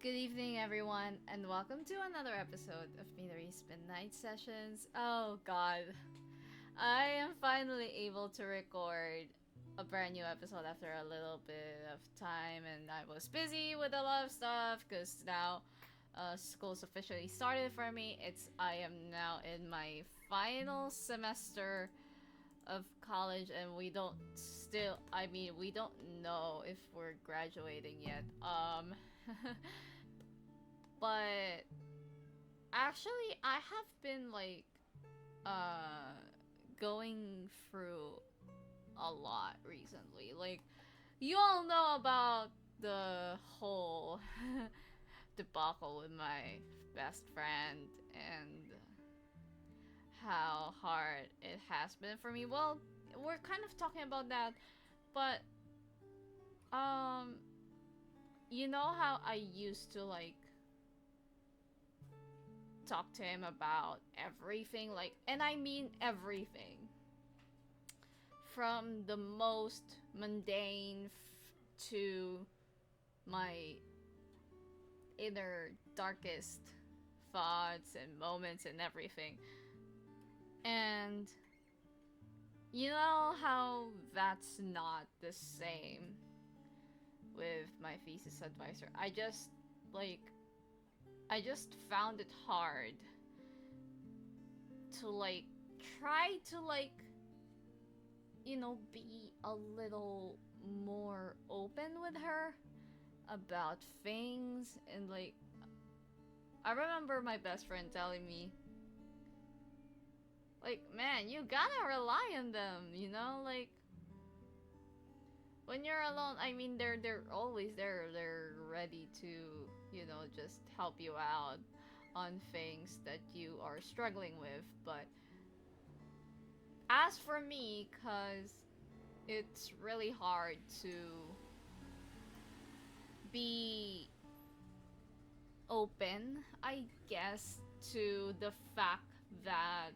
Good evening, everyone, and welcome to another episode of Midori's Midnight Sessions. Oh god, I am finally able to record a brand new episode after a little bit of time, and I was busy with a lot of stuff because now school's officially started for me. I am now in my final semester of college, and we don't know if we're graduating yet. But actually, I have been uh going through a lot recently. Like, you all know about the whole debacle with my best friend and how hard it has been for me. Well, we're kind of talking about that, but um you know how I used to talk to him about everything, and I mean everything, from the most mundane to my inner darkest thoughts and moments and everything. And you know how that's not the same with my thesis advisor. Like I just found it hard to try to be a little more open with her about things. And I remember my best friend telling me, man, you gotta rely on them, when you're alone. I mean, they're always there. They're ready to, just help you out on things that you are struggling with. But as for me, cause it's really hard to be open, I guess, to the fact that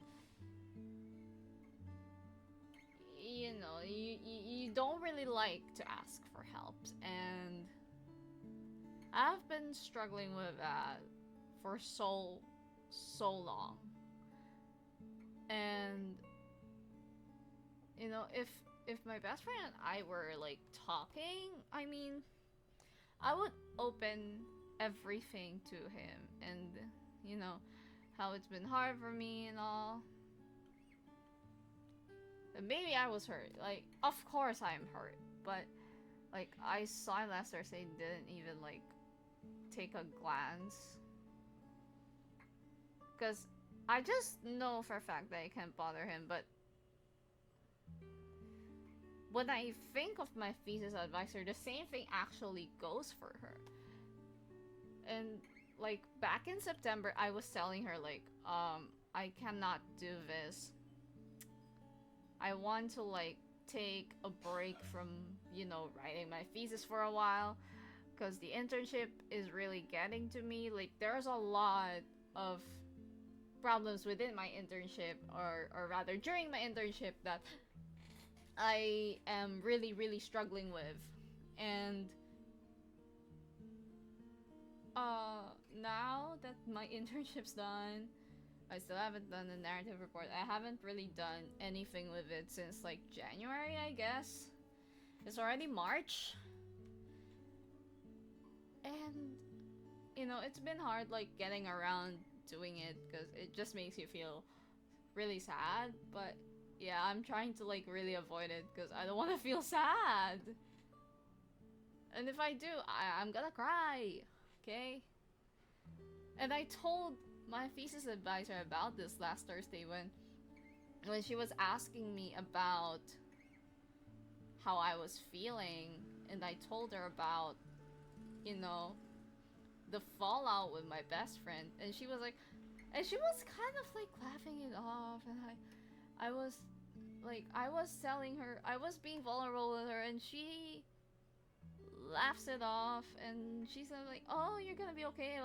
you don't really like to ask for help. And I've been struggling with that for so long. And if my best friend and I were talking, I mean, I would open everything to him, and how it's been hard for me and all. And maybe I was hurt. Of course I'm hurt, but I saw him last Thursday and didn't even take a glance, because I just know for a fact that I can't bother him. But when I think of my thesis advisor, the same thing actually goes for her. And back in September, I was telling her I cannot do this. I want to take a break from writing my thesis for a while, because the internship is really getting to me. There's a lot of problems within my internship, or rather during my internship, that I am really struggling with. And now that my internship's done, I still haven't done the narrative report. I haven't really done anything with it since January, I guess. It's already March. And it's been hard getting around doing it, because it just makes you feel really sad. But yeah, I'm trying to really avoid it, because I don't want to feel sad. And if I do, I'm gonna cry. Okay? And I told my thesis advisor about this last Thursday when she was asking me about how I was feeling, and I told her about the fallout with my best friend. And she was kind of laughing it off. And I was telling her, I was being vulnerable with her, and she laughs it off. And she said oh, you're gonna be okay.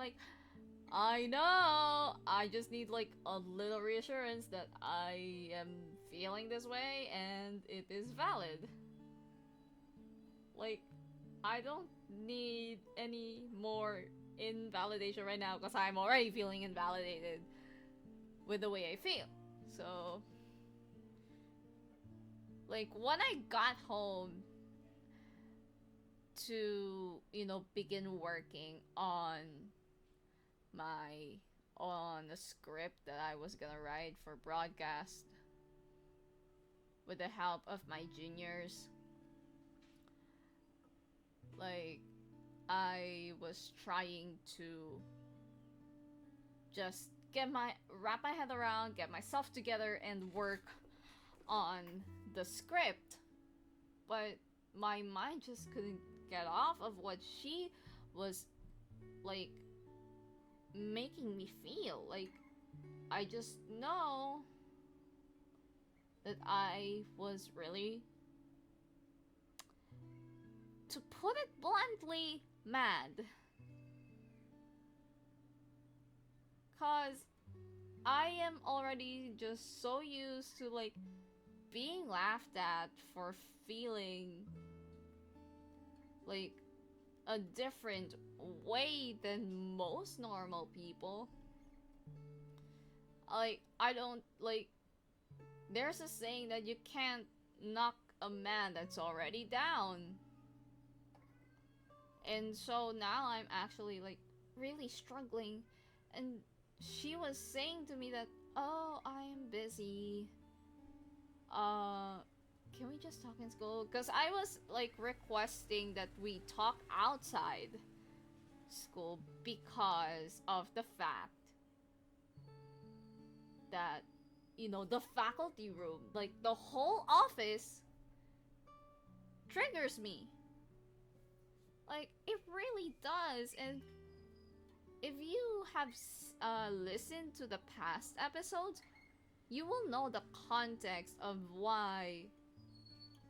I know, I just need a little reassurance that I am feeling this way and it is valid. I don't need any more in validation right now because I'm already feeling invalidated with the way I feel. So, like, when I got home to, begin working on my on a script that I was gonna write for broadcast with the help of my juniors, like, I was trying to just wrap my head around, get myself together, and work on the script. But my mind just couldn't get off of what she was, like, making me feel. Like, I just know that I was really, to put it bluntly, mad. Cause I am already just so used to, like, being laughed at for feeling like a different way than most normal people. Like, I don't, like, there's a saying that you can't knock a man that's already down. And so now I'm actually, like, really struggling. And she was saying to me that, oh, I am busy. Can we just talk in school? Because I was, like, requesting that we talk outside school because of the fact that, the faculty room, like, the whole office triggers me. Like, it really does. And if you have listened to the past episodes, you will know the context of why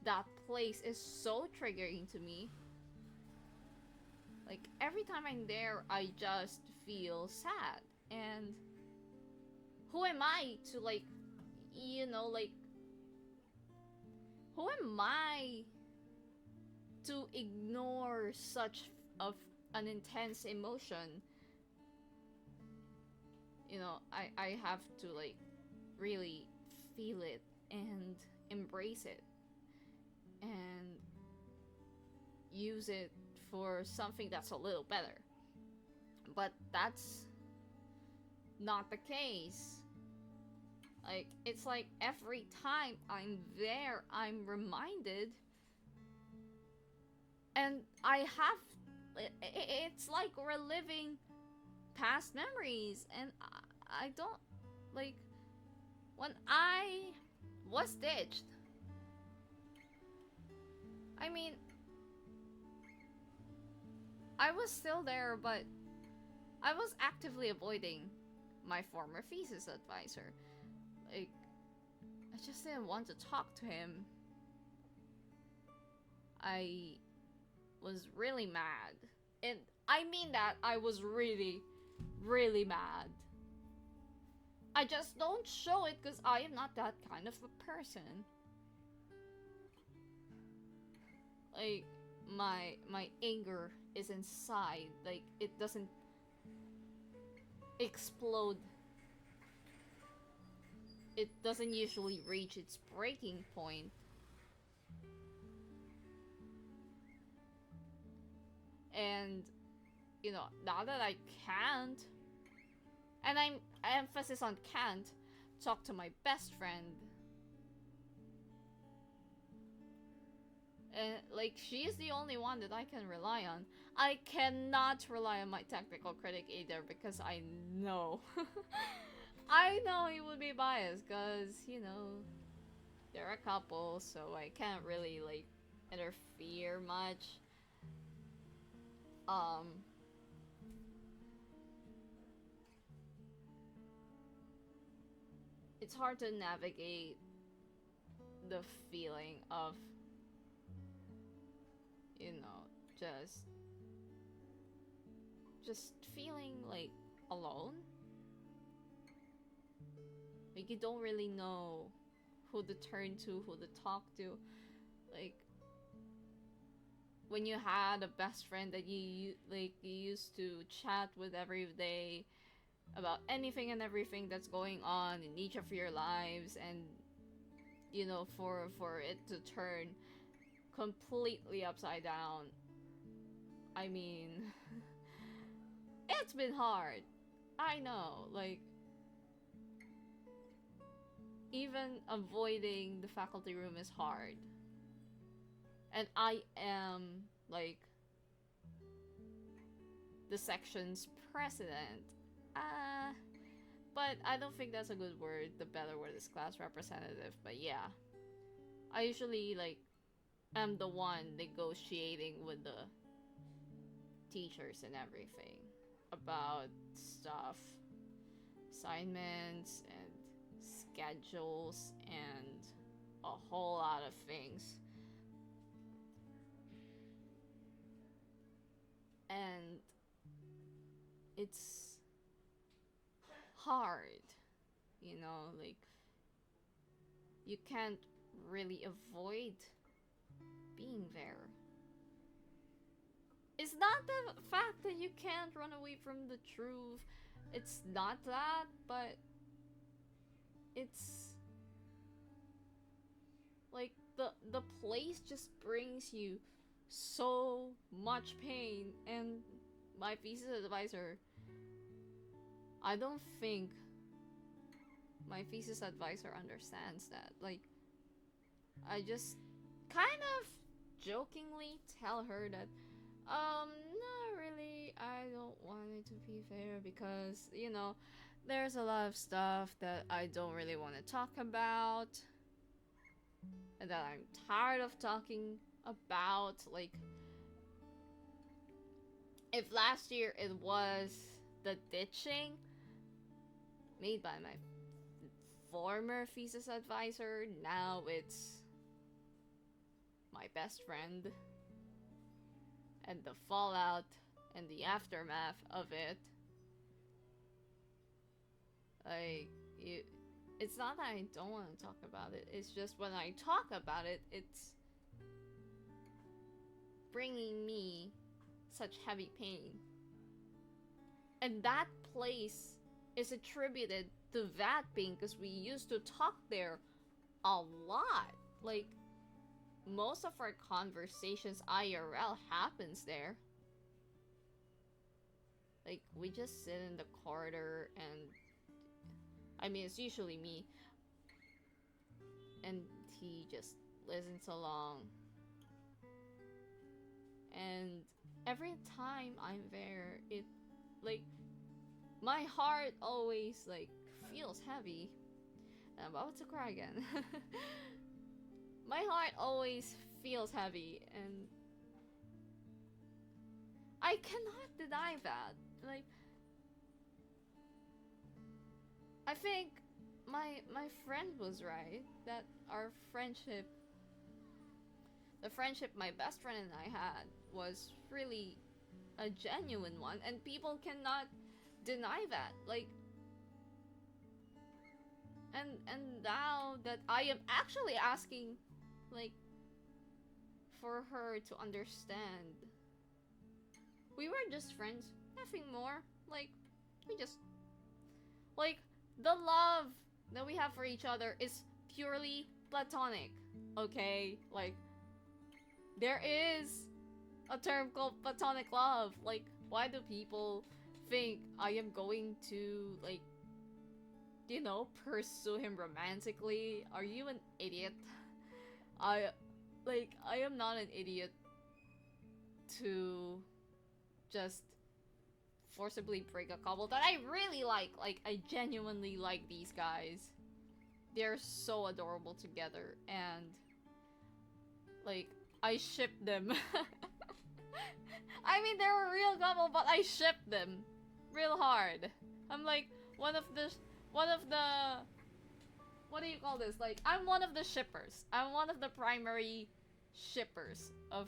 that place is so triggering to me. Like, every time I'm there, I just feel sad. And who am I to, like, who am I to ignore such of an intense emotion? I have to, like, really feel it and embrace it and use it for something that's a little better. But that's not the case. Like, it's like every time I'm there, I'm reminded, and it's like reliving past memories. And I don't, like, when I was ditched, I mean, I was still there, but I was actively avoiding my former thesis advisor. Like, I just didn't want to talk to him. I was really mad. And I mean that I was really, really mad. I just don't show it because I am not that kind of a person. Like, my anger is inside. Like, it doesn't explode. It doesn't usually reach its breaking point. And, now that I can't, and I emphasis on can't, talk to my best friend. And, like, she's the only one that I can rely on. I cannot rely on my technical critic either because I know. I know he would be biased because, they're a couple, so I can't really, like, interfere much. It's hard to navigate the feeling of, just feeling, like, alone. Like, you don't really know who to turn to, who to talk to. Like, when you had a best friend that you used to chat with every day about anything and everything that's going on in each of your lives, and for it to turn completely upside down. I mean, it's been hard. I know, like, even avoiding the faculty room is hard. And I am, like, the section's president. Uh, but I don't think that's a good word. The better word is class representative. But yeah, I usually, like, am the one negotiating with the teachers and everything about stuff, assignments, and schedules, and a whole lot of things. And it's hard, like, you can't really avoid being there. It's not the fact that you can't run away from the truth. It's not that, but it's like the place just brings you so much pain, and my thesis advisor, I don't think my thesis advisor understands that. Like, I just kind of jokingly tell her that not really, I don't want it to be fair because, there's a lot of stuff that I don't really want to talk about and that I'm tired of talking about. Like, if last year it was the ditching made by my former thesis advisor, now it's my best friend, and the fallout and the aftermath of it. Like, it's not that I don't want to talk about it, it's just when I talk about it, it's bringing me such heavy pain. And that place is attributed to that being because we used to talk there a lot. Like, most of our conversations IRL happens there. Like, we just sit in the corridor and, I mean, it's usually me, and he just listens along. And every time I'm there, it, like, my heart always, like, feels heavy. I'm about to cry again. My heart always feels heavy, and I cannot deny that. Like, I think my friend was right that our friendship, the friendship my best friend and I had, was really a genuine one, and people cannot deny that. Like, and now that I am actually asking, like, for her to understand, we were just friends, nothing more. Like, we just, like, the love that we have for each other is purely platonic, okay? Like, there is a term called platonic love. Like, why do people think I am going to, like, pursue him romantically? Are you an idiot? I am not an idiot to just forcibly break a couple that I really like. Like, I genuinely like these guys. They're so adorable together, and, like, I ship them. I mean, they're a real couple, but I ship them real hard. I'm like one of the what do you call this? Like, I'm one of the shippers. I'm one of the primary shippers of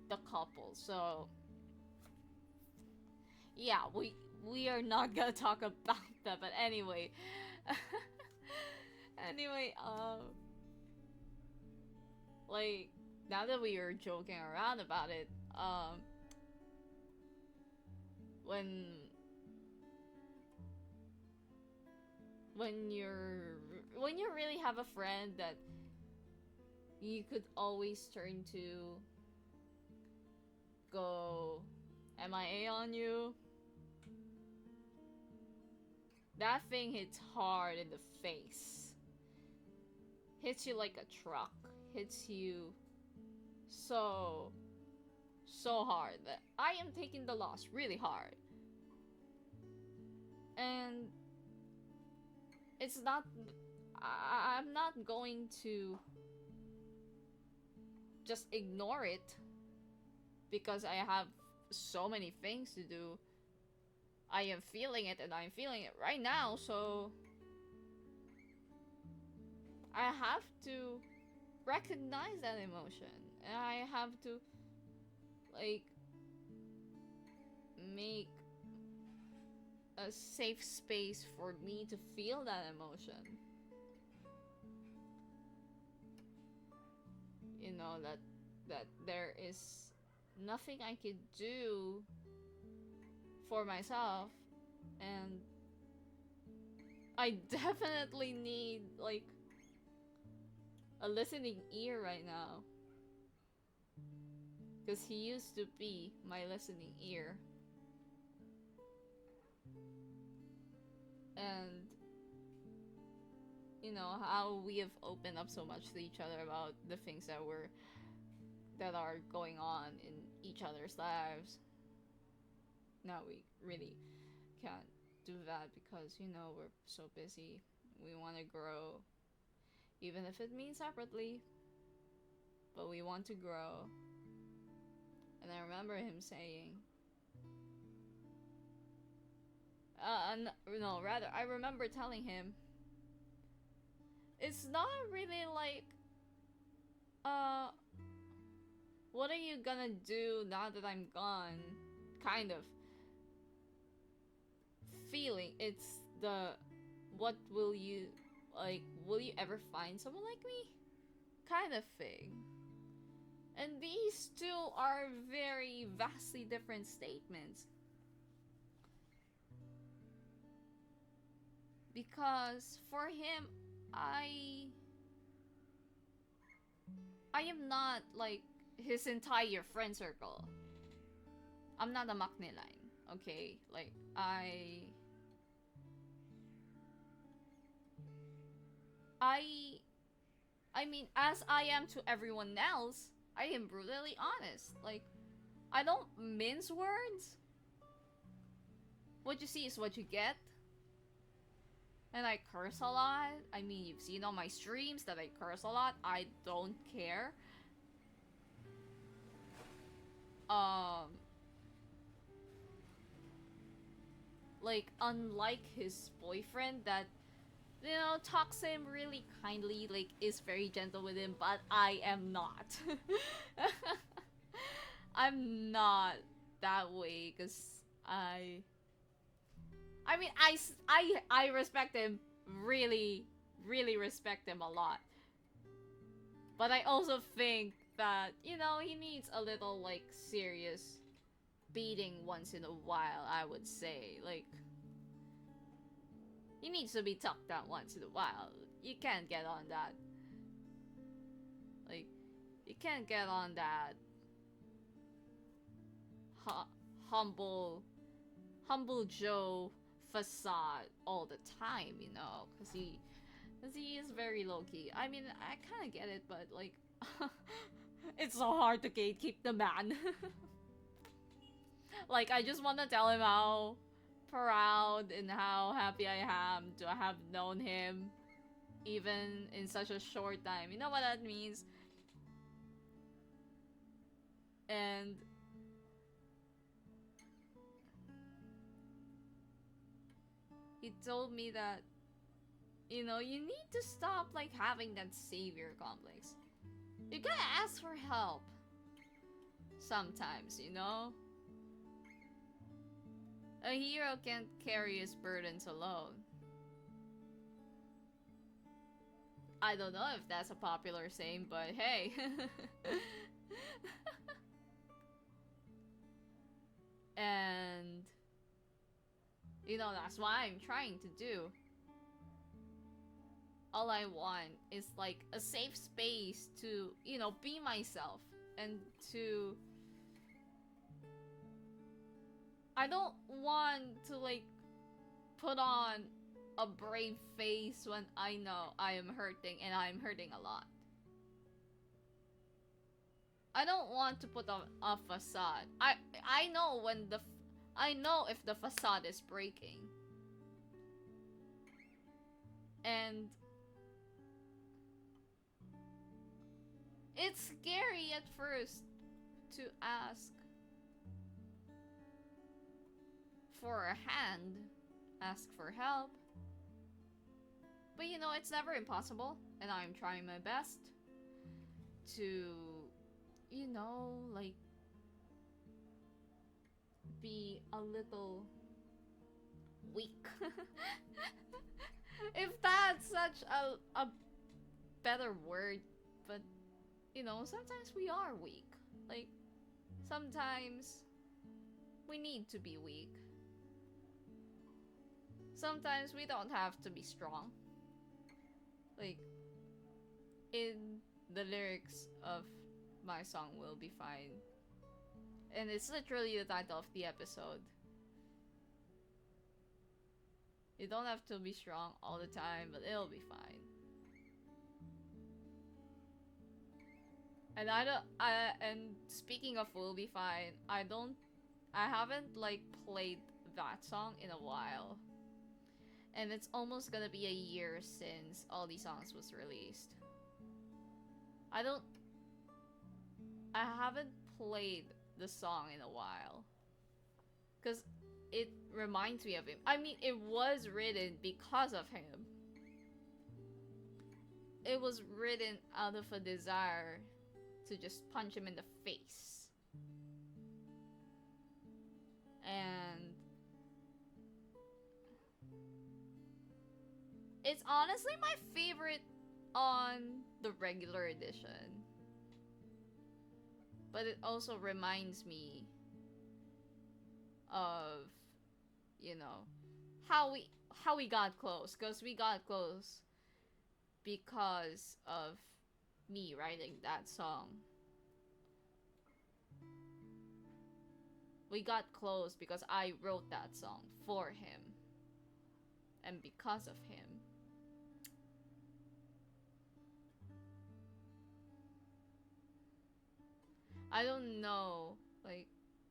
the couple. So yeah, we are not gonna talk about that, but anyway. Anyway, like, now that we were joking around about it, when when you're when you really have a friend that you could always turn to go MIA on you, that thing hits hard in the face. Hits you like a truck. Hits you so hard that I am taking the loss really hard. And it's not I'm not going to just ignore it because I have so many things to do. I am feeling it and I'm feeling it right now, so I have to recognize that emotion. And I have to, like, make a safe space for me to feel that emotion. You know, that there is nothing I could do for myself, and I definitely need, like, a listening ear right now, because he used to be my listening ear. And you know how we have opened up so much to each other about the things that are going on in each other's lives. Now we really can't do that because, you know, we're so busy. We want to grow, even if it means separately, but we want to grow. And I remember him saying, no, rather, I remember telling him, it's not really like, what are you gonna do now that I'm gone? Kind of feeling. It's the, what will you, like, will you ever find someone like me? Kind of thing. And these two are very vastly different statements. Because for him, I am not like his entire friend circle. I'm not a Macniline, okay? Like, I mean, as I am to everyone else, I am brutally honest. Like, I don't mince words. What you see is what you get. And I curse a lot. I mean, you've seen on my streams that I curse a lot. I don't care. Like, unlike his boyfriend that, you know, talks to him really kindly, like, is very gentle with him, but I am not. I'm not that way, because I mean, I respect him, really, really respect him a lot. But I also think that, you know, he needs a little, like, serious beating once in a while, I would say. Like, he needs to be tucked out once in a while. You can't get on that. Like, you can't get on that humble Joe facade all the time, you know, because he is very low-key. I mean, I kind of get it, but, like, it's so hard to gatekeep the man. Like, I just want to tell him how proud and how happy I am to have known him, even in such a short time. You know what that means? And he told me that, you know, you need to stop, like, having that savior complex. You gotta ask for help sometimes, you know? A hero can't carry his burdens alone. I don't know if that's a popular saying, but hey. And you know, that's what I'm trying to do. All I want is like a safe space to, you know, be myself and to. I don't want to like put on a brave face when I know I am hurting and I'm hurting a lot. I don't want to put on a facade. I know when I know if the facade is breaking. And it's scary at first to ask for a hand, ask for help. But you know, it's never impossible, and I'm trying my best to, you know, like, be a little weak. If that's such a better word, but you know, sometimes we are weak. Like, sometimes we need to be weak. Sometimes we don't have to be strong. Like, in the lyrics of my song Will Be Fine, and it's literally the title of the episode, you don't have to be strong all the time, but it'll be fine. And and speaking of Will Be Fine, I haven't like played that song in a while. And it's almost gonna be a year since All These Songs was released. I haven't played the song in a while. Cause it reminds me of him. I mean, it was written because of him. It was written out of a desire to just punch him in the face. And it's honestly my favorite on the regular edition. But it also reminds me of, you know, how we got close. Because we got close because of me writing that song. We got close because I wrote that song for him. And because of him. I don't know. Like,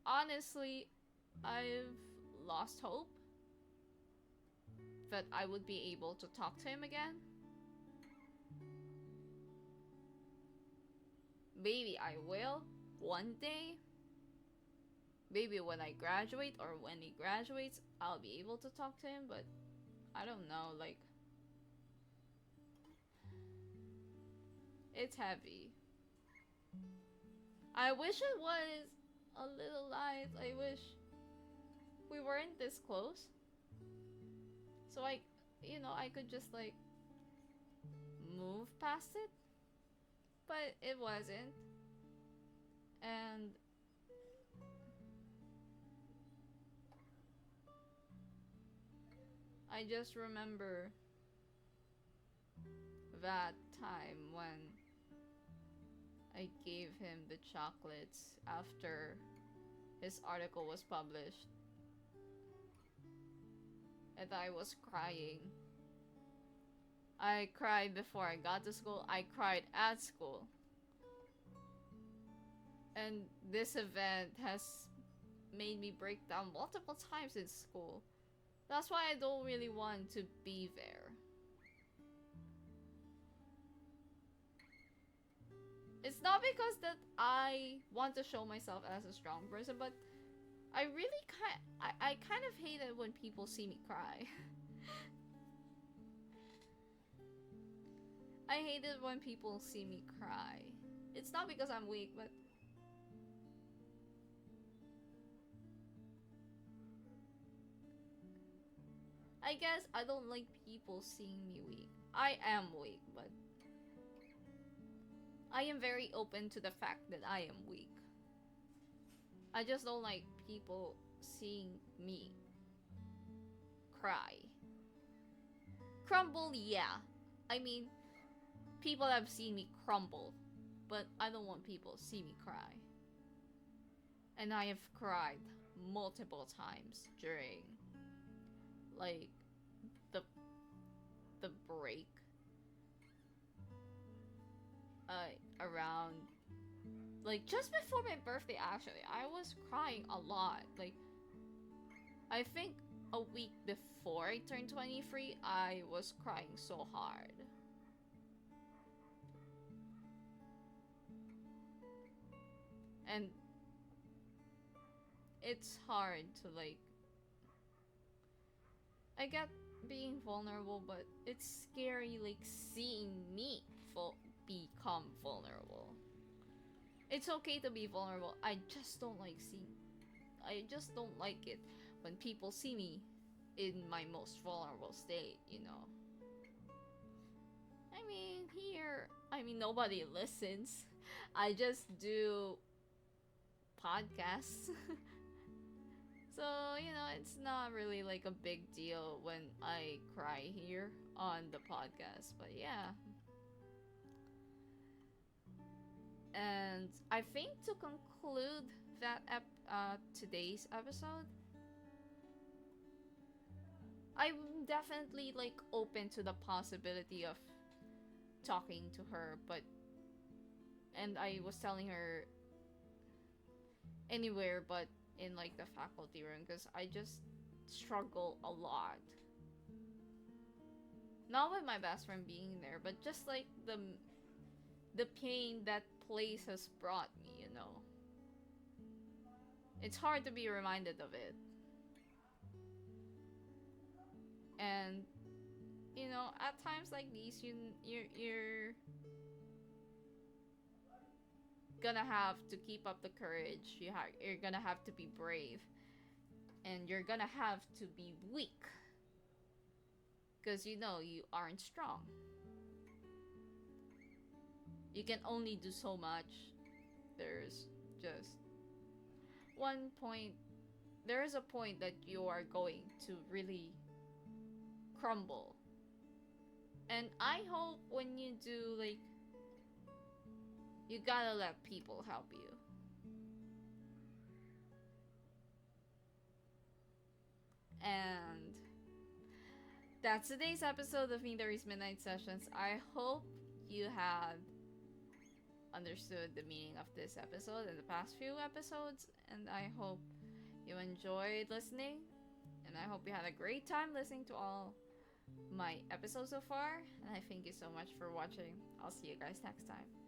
honestly, I've lost hope that I would be able to talk to him again. Maybe I will one day. Maybe when I graduate or when he graduates, I'll be able to talk to him, but I don't know, like, it's heavy. I wish it was a little light. I wish we weren't this close. So you know, I could just like move past it. But it wasn't. And I just remember that time when I gave him the chocolates after his article was published. And I was crying. I cried before I got to school. I cried at school. And this event has made me break down multiple times in school. That's why I don't really want to be there. It's not because that I want to show myself as a strong person, but I really I kind of hate it when people see me cry. I hate it when people see me cry. It's not because I'm weak, but I guess I don't like people seeing me weak. I am weak, but I am very open to the fact that I am weak. I just don't like people seeing me cry. Crumble, yeah. I mean, people have seen me crumble, but I don't want people to see me cry. And I have cried multiple times during like the the break around like just before my birthday. Actually, I was crying a lot. Like, I think a week before I turned 23, I was crying so hard. And it's hard to like, I get being vulnerable, but it's scary like seeing me become vulnerable. It's okay to be vulnerable. I just don't like seeing. I just don't like it when people see me in my most vulnerable state, you know. I mean, here, I mean, nobody listens. I just do podcasts. So, you know, it's not really like a big deal when I cry here on the podcast. But yeah. And I think to conclude that today's episode, I'm definitely like open to the possibility of talking to her, but and I was telling her anywhere but in like the faculty room because I just struggle a lot. Not with my best friend being there, but just like the pain that place has brought me, you know. It's hard to be reminded of it. And you know, at times like these, you're gonna have to keep up the courage. You're gonna have to be brave, and you're gonna have to be weak, because you know you aren't strong. You can only do so much. There's just one point. There is a point that you are going to really crumble, and I hope when you do, like, you gotta let people help you. And that's today's episode of Midori's Midnight Sessions. I hope you had understood the meaning of this episode and the past few episodes, and I hope you enjoyed listening, and I hope you had a great time listening to all my episodes so far, and I thank you so much for watching. I'll see you guys next time.